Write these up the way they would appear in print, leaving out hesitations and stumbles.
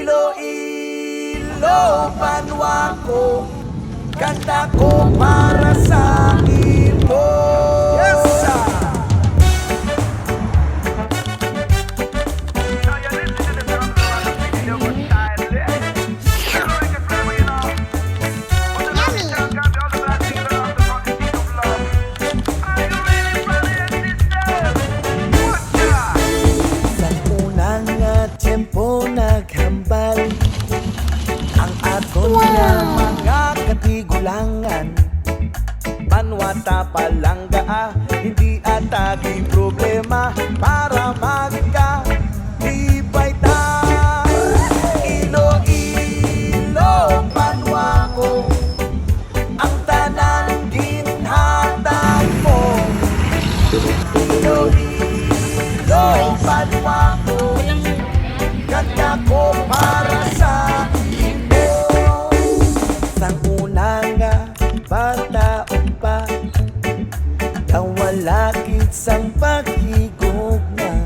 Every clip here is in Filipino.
Iloilo, banwa ko, kanta ko para sa imo. Yes, sir! Sa unang tiyempo naghambal ang aton nga mga katigulangan. Banwata palangga, hindi atagi problema para magka-tibay ta. Iloilo, banwa ko, ang tanan ginhatag mo. Iloilo, banwa ko, kanta ko para sa imo. Sang una nga bata pa, kawalakit sang paghigog na.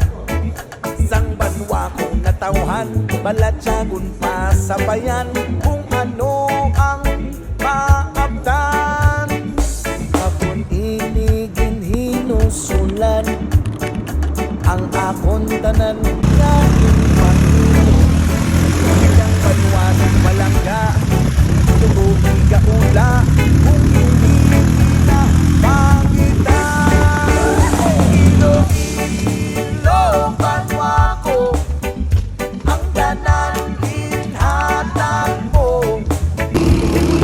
Sang banwa kong natawhan, balatsagon pa sa bayan, kung ano ang maabtan. Kapon inigin hinusulan, ang akon tanan nga impahino. Ilang banwa ng balangga, tumugi kaula, kung hindi na makita. Iloilo, banwa ko, ang tanan ginhatag mo.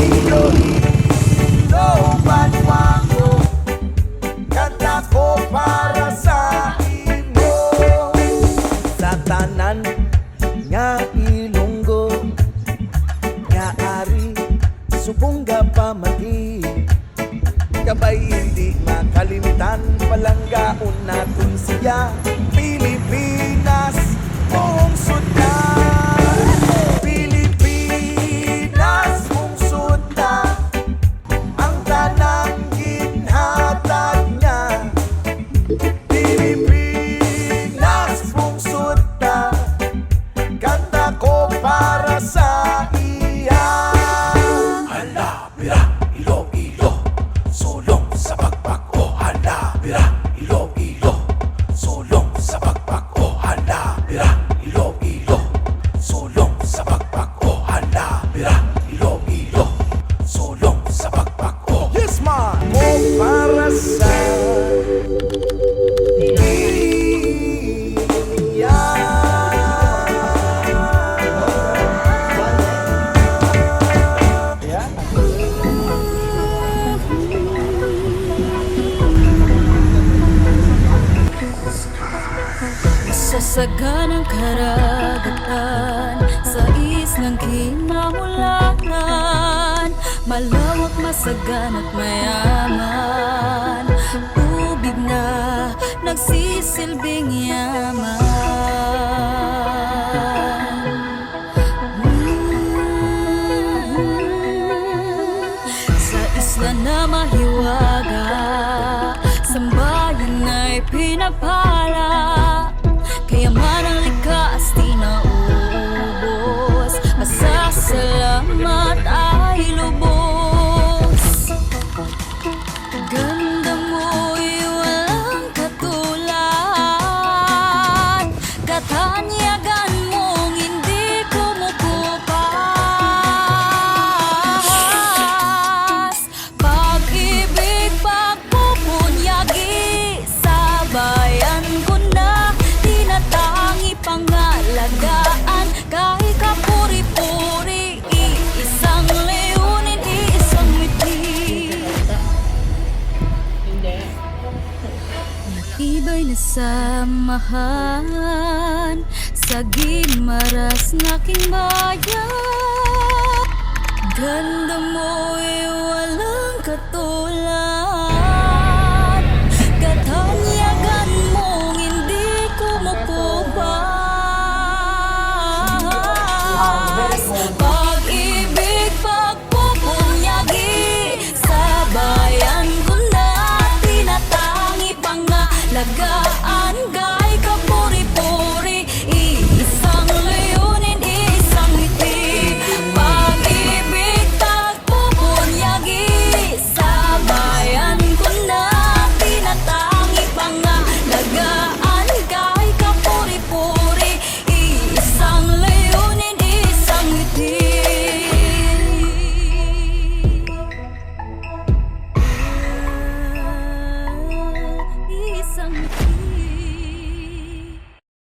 Iloilo, banwa ko, kanta ko para sa imo. Sa tanan nga Ilonggo, nga ari subongga pamati, kabay hindi makalimtan, palanggaon natin siya. Pilipinas, buong sudna. Pilipinas, buong sudna, ang tanang ginhatag niya. Pilipinas, buong sudna, kanta ko para sa iya. Hala, bira, Iloilo, sulong sa pagpag, oh hala, bira, Iloilo, sulong sa pagpag, oh hala, bira, Iloilo, sulong sa pagpag, oh hala, bira, Iloilo, sulong sa pagpag, oh. Yes, ma! Ko para sa Sa saganang karagatan, sa islang kinamulangan, malawak, masagan at mayaman, tubig na nagsisilbing yaman. Sa isla na mahiwaga, sambayan ay pinapala, kayaman ang likas di naubos, masasalamat ay lubos. Ganda mo'y walang katulad, katanyagan mong hindi kumukupas. Pag-ibig, pagpupunyagi, sabayan ko na, tinatangi pangalagaan, kahit kapuri-puri, iisang layunin, iisang ngiti. Iba'y nasamahan sa gimaras ng aking bayan. Ganda mo'y walang katulad, katanyagan mong hindi kumukupas.